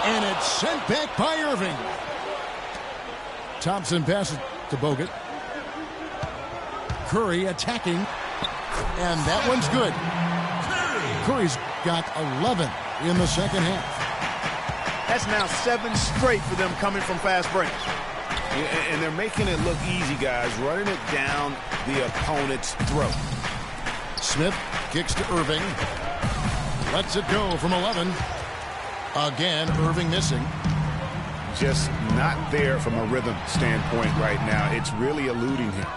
And it's sent back by Irving. Thompson passes to Bogut. Curry attacking. And that one's good. Curry's got 11 in the second half. That's now 7 straight for them coming from fast breaks. Yeah, and they're making it look easy, guys, running it down the opponent's throat. Smith kicks to Irving. Lets it go from 11. Again, Irving missing. Just not there from a rhythm standpoint right now. It's really eluding him.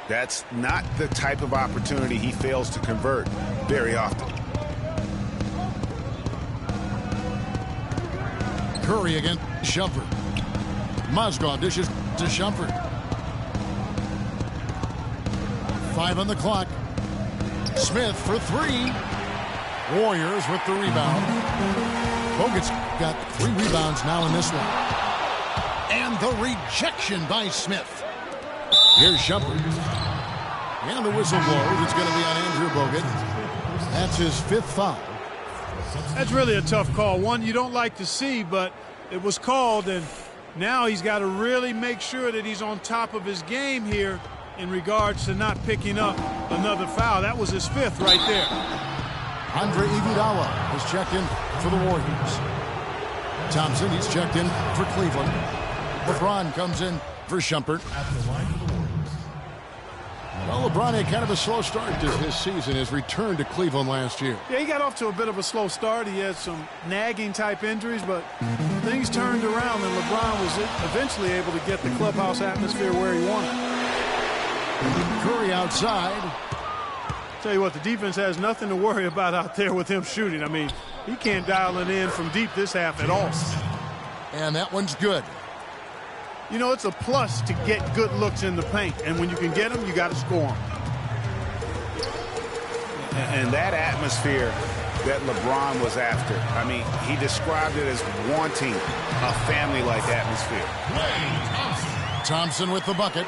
That's not the type of opportunity he fails to convert very often. Curry against Shumpert. Mozgov dishes to Shumpert. 5 on the clock. Smith for 3. Warriors with the rebound. Bogut's got 3 rebounds now in this one. And the rejection by Smith. Here's Shumpert. And the whistle blows. It's going to be on Andrew Bogut. That's his 5th foul. That's really a tough call. One you don't like to see, but it was called, and now he's got to really make sure that he's on top of his game here in regards to not picking up another foul. That was his 5th right there. Andre Iguodala has checked in for the Warriors. Thompson, he's checked in for Cleveland. LeBron comes in for Shumpert. At the line of the Warriors. Well, LeBron had kind of a slow start to his season. His return to Cleveland last year. Yeah, he got off to a bit of a slow start. He had some nagging type injuries, but things turned around, and LeBron was eventually able to get the clubhouse atmosphere where he wanted. Curry outside. Tell you what, the defense has nothing to worry about out there with him shooting. I mean, he can't dial it in from deep this half at all. And that one's good. You know, it's a plus to get good looks in the paint, and when you can get them, you got to score them. And that atmosphere that LeBron was after, I mean, he described it as wanting a family-like atmosphere. Thompson with the bucket.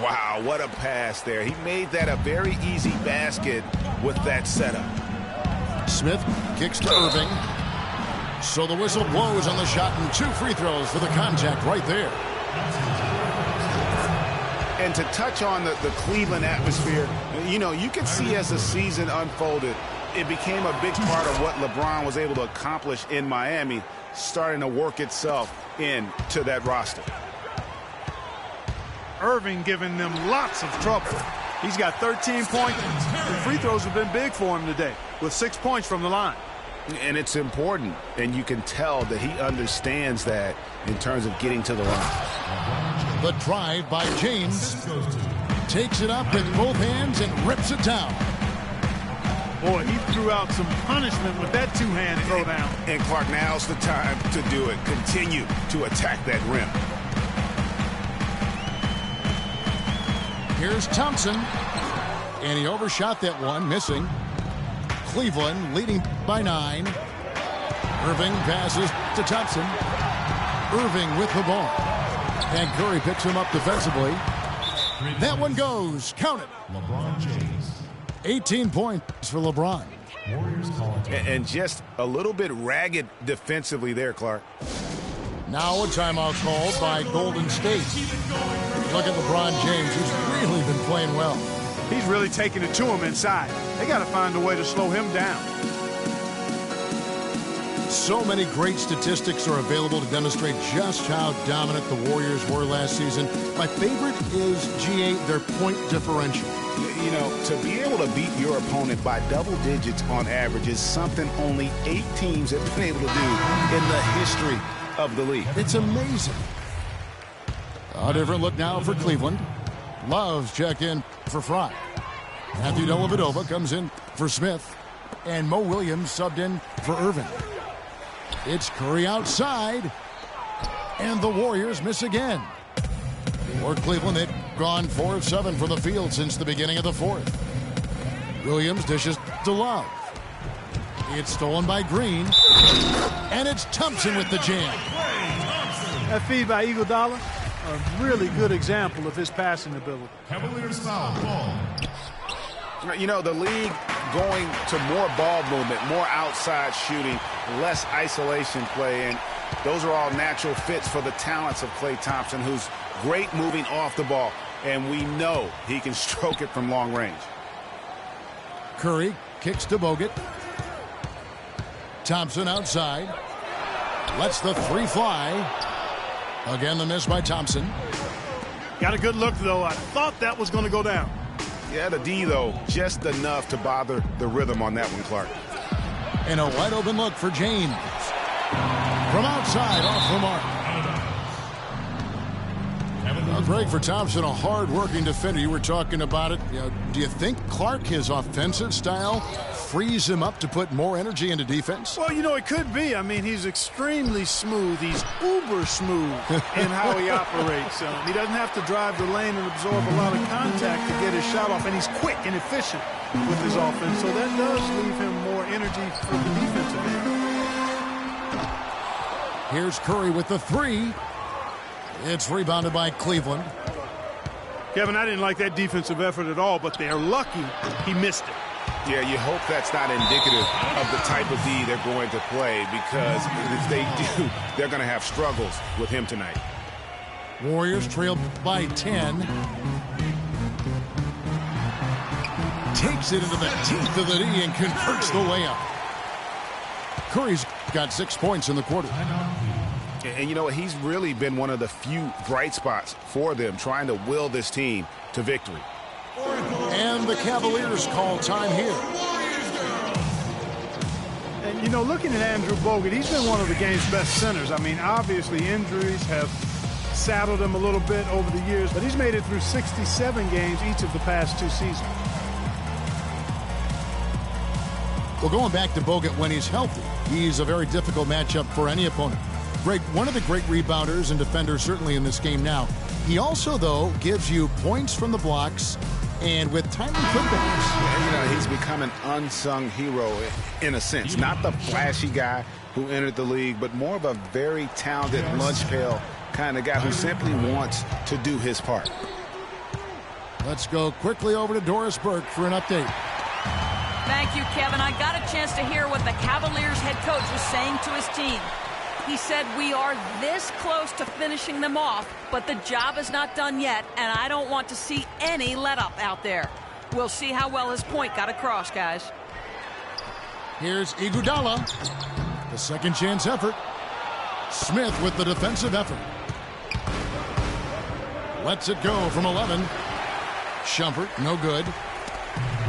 Wow, what a pass there. He made that a very easy basket with that setup. Smith kicks to Irving. So the whistle blows on the shot, and 2 free throws for the contact right there. And to touch on the Cleveland atmosphere, you know, you can see as the season unfolded, it became a big part of what LeBron was able to accomplish in Miami, starting to work itself into that roster. Irving giving them lots of trouble. He's got 13 points, and free throws have been big for him today, with 6 points from the line. And it's important, and you can tell that he understands that in terms of getting to the line. The drive by James. Takes it up with both hands and rips it down. Boy, he threw out some punishment with that 2-hand throwdown. And Clark, now's the time to do it. Continue to attack that rim. Here's Thompson. And he overshot that one, missing. Cleveland leading by 9. Irving passes to Thompson. Irving with the ball. And Curry picks him up defensively. That one goes. Count it. LeBron James. 18 points for LeBron. Warriors call it. And just a little bit ragged defensively there, Clark. Now a timeout called by Golden State. Look at LeBron James. He's really been playing well. He's really taking it to him inside. They got to find a way to slow him down. So many great statistics are available to demonstrate just how dominant the Warriors were last season. My favorite is, GA, their point differential. You know, to be able to beat your opponent by double digits on average is something only 8 teams have been able to do in the history of the league. It's amazing. A different look now for Cleveland. Love's checked in for Fry. Matthew Dellavedova comes in for Smith. And Mo Williams subbed in for Irving. It's Curry outside. And the Warriors miss again. For Cleveland, they've gone 4 of 7 from the field since the beginning of the fourth. Williams dishes to Love. It's stolen by Green. And it's Thompson with the jam. That feed by Iguodala, a really good example of his passing ability. Cavaliers foul ball. You know, the league going to more ball movement, more outside shooting, less isolation play, and those are all natural fits for the talents of Klay Thompson, who's great moving off the ball, and we know he can stroke it from long range. Curry kicks to Bogut. Thompson outside. Lets the three fly. Again, the miss by Thompson. Got a good look, though. I thought that was going to go down. Yeah, the D, though, just enough to bother the rhythm on that one, Clark. And a wide open look for James. From outside, off the mark. Greg, for Thompson, a hard-working defender. You were talking about it. Do you think, Clark, his offensive style frees him up to put more energy into defense? Well, you know, it could be. I mean, he's extremely smooth. He's uber smooth in how he operates. He doesn't have to drive the lane and absorb a lot of contact to get his shot off, and he's quick and efficient with his offense. So that does leave him more energy for the defensive end. Here's Curry with the three. It's rebounded by Cleveland. Kevin, I didn't like that defensive effort at all, but they're lucky he missed it. Yeah, you hope that's not indicative of the type of D they're going to play, because if they do, they're going to have struggles with him tonight. Warriors trail by 10. Takes it into the teeth of the D and converts the layup. Curry's got 6 points in the quarter. And you know what? He's really been one of the few bright spots for them, trying to will this team to victory. And the Cavaliers call time here. And, you know, looking at Andrew Bogut, he's been one of the game's best centers. I mean, obviously injuries have saddled him a little bit over the years, but he's made it through 67 games each of the past 2 seasons. Well, going back to Bogut when he's healthy, he's a very difficult matchup for any opponent. Greg, one of the great rebounders and defenders certainly in this game now. He also, though, gives you points from the blocks and with timely putbacks. And, you know, he's become an unsung hero in a sense. Not the flashy guy who entered the league, but more of a very talented lunch pail kind of guy who simply wants to do his part. Let's go quickly over to Doris Burke for an update. Thank you, Kevin. I got a chance to hear what the Cavaliers head coach was saying to his team. He said, we are this close to finishing them off, but the job is not done yet, and I don't want to see any let-up out there. We'll see how well his point got across, guys. Here's Iguodala. The second chance effort. Smith with the defensive effort. Lets it go from 11. Shumpert, no good.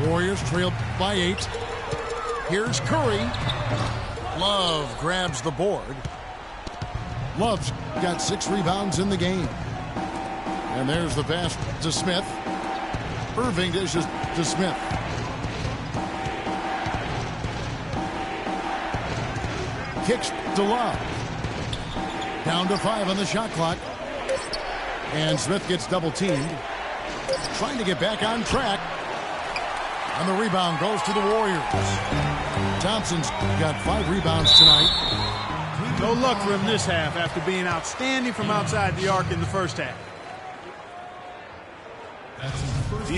Warriors trail by 8. Here's Curry. Love grabs the board. Love's got 6 rebounds in the game. And there's the pass to Smith. Irving dishes to Smith. Kicks to Love. Down to 5 on the shot clock. And Smith gets double teamed. Trying to get back on track. And the rebound goes to the Warriors. Thompson's got 5 rebounds tonight. No luck for him this half after being outstanding from outside the arc in the first half.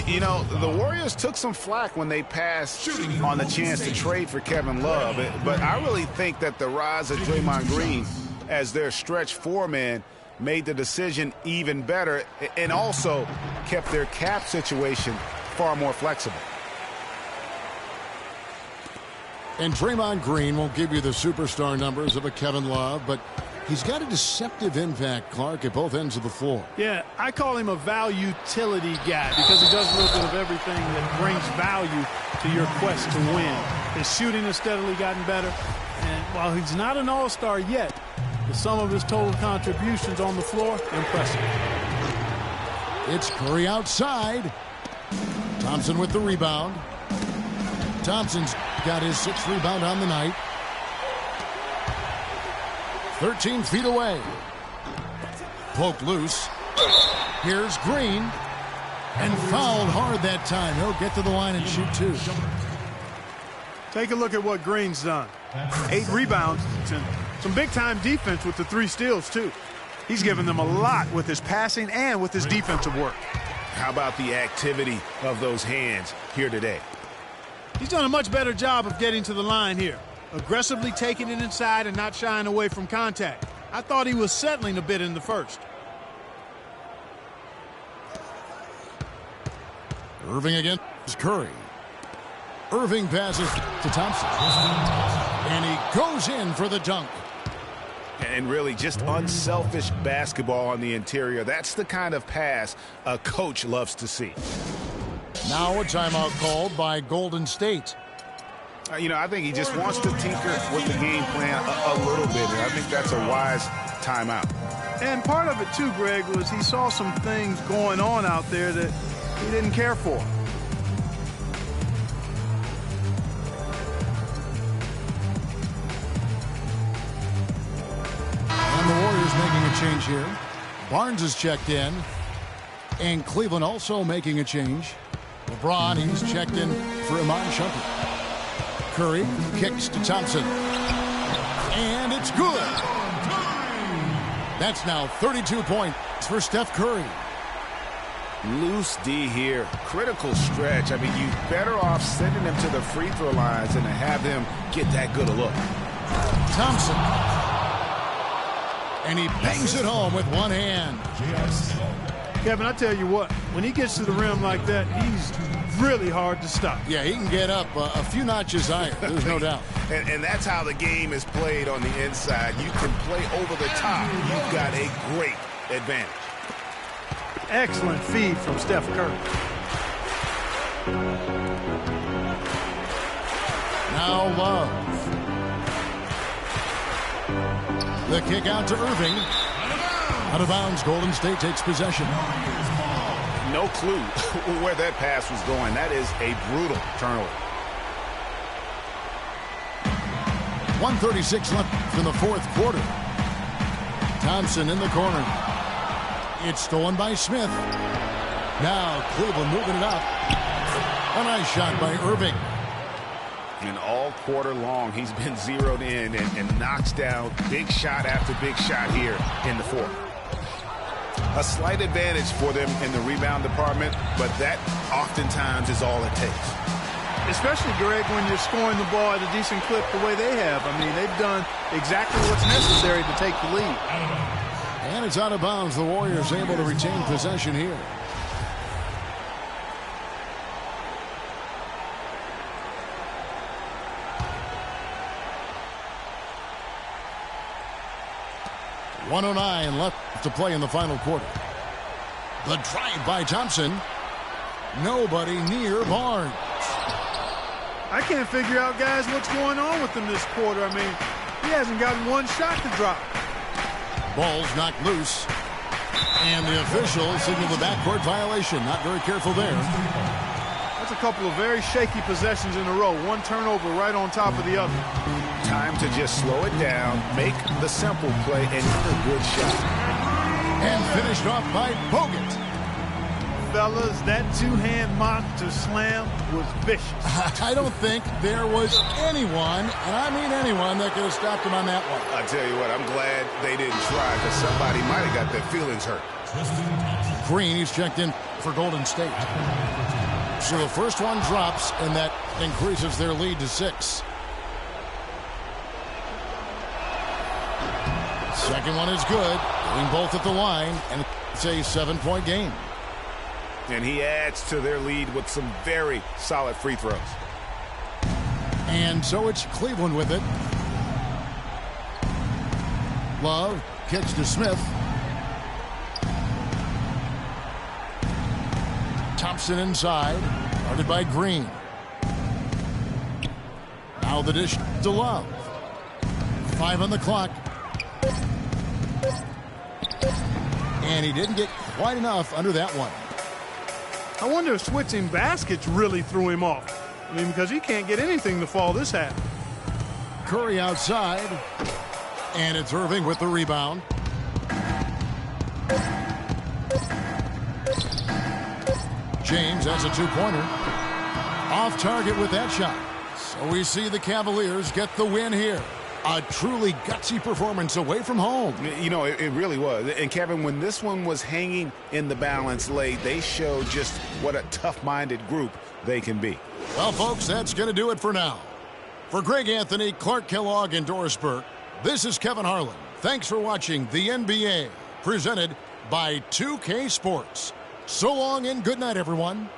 You know, the Warriors took some flack when they passed on the chance to trade for Kevin Love. But I really think that the rise of Draymond Green as their stretch four-man made the decision even better and also kept their cap situation far more flexible. And Draymond Green won't give you the superstar numbers of a Kevin Love, but he's got a deceptive impact, Clark, at both ends of the floor. Yeah, I call him a value-utility guy because he does a little bit of everything that brings value to your quest to win. His shooting has steadily gotten better, and while he's not an all-star yet, the sum of his total contributions on the floor, impressive. It's Curry outside. Thompson with the rebound. Thompson's got his 6th rebound on the night. 13 feet away. Poked loose. Here's Green. And fouled hard that time. He'll get to the line and shoot 2. Take a look at what Green's done. 8 rebounds and some big-time defense with the 3 steals, too. He's given them a lot with his passing and with his defensive work. How about the activity of those hands here today? He's done a much better job of getting to the line here. Aggressively taking it inside and not shying away from contact. I thought he was settling a bit in the first. Irving against Curry. Irving passes to Thompson. And he goes in for the dunk. And really just unselfish basketball on the interior. That's the kind of pass a coach loves to see. Now a timeout called by Golden State. You know, I think he just wants to tinker with the game plan a little bit. I think that's a wise timeout. And part of it, too, Greg, was he saw some things going on out there that he didn't care for. And the Warriors making a change here. Barnes is checked in. And Cleveland also making a change. LeBron, he's checked in for Iman Shumpert. Curry kicks to Thompson. And it's good. That's now 32 points for Steph Curry. Loose D here. Critical stretch. I mean, you better off sending him to the free throw lines than to have him get that good a look. Thompson. And he bangs it home with one hand. Kevin, I tell you what, when he gets to the rim like that, he's really hard to stop. Yeah, he can get up a few notches higher. There's no doubt. And that's how the game is played on the inside. You can play over the top. You've got a great advantage. Excellent feed from Steph Curry. Now Love. The kick out to Irving. Out of bounds, Golden State takes possession. No clue where that pass was going. That is a brutal turnover. 1:36 left in the 4th quarter. Thompson in the corner. It's stolen by Smith. Now Cleveland moving it up. A nice shot by Irving. And all quarter long, he's been zeroed in and knocks down big shot after big shot here in the 4th. A slight advantage for them in the rebound department, but that oftentimes is all it takes. Especially, Greg, when you're scoring the ball at a decent clip the way they have. I mean, they've done exactly what's necessary to take the lead. And it's out of bounds. The Warriors able to retain possession here. .109 left to play in the final quarter. The drive by Thompson. Nobody near Barnes. I can't figure out, guys, what's going on with him this quarter. I mean, he hasn't gotten one shot to drop. Ball's knocked loose. And the official signaled the backcourt violation. Not very careful there. That's a couple of very shaky possessions in a row. One turnover right on top of the other. Time to just slow it down, make the simple play, and get a good shot. And finished off by Bogut. fellas, that two-hand mock to slam was vicious. I don't think there was anyone, and I mean anyone, that could have stopped him on that one. I tell you what, I'm glad they didn't try because somebody might have got their feelings hurt. Green, he's checked in for Golden State. So the first one drops, and that increases their lead to 6. Second one is good, getting both at the line, and it's a 7-point game. And he adds to their lead with some very solid free throws. And so it's Cleveland with it. Love kicks to Smith. Thompson inside, guarded by Green. Now the dish to Love. 5 on the clock. And he didn't get quite enough under that one. I wonder if switching baskets really threw him off. I mean, because he can't get anything to fall this half. Curry outside. And it's Irving with the rebound. James has a 2-pointer. Off target with that shot. So we see the Cavaliers get the win here. A truly gutsy performance away from home. You know, it really was. And, Kevin, when this one was hanging in the balance late, they showed just what a tough-minded group they can be. Well, folks, that's going to do it for now. For Greg Anthony, Clark Kellogg, and Doris Burke, this is Kevin Harlan. Thanks for watching the NBA, presented by 2K Sports. So long and good night, everyone.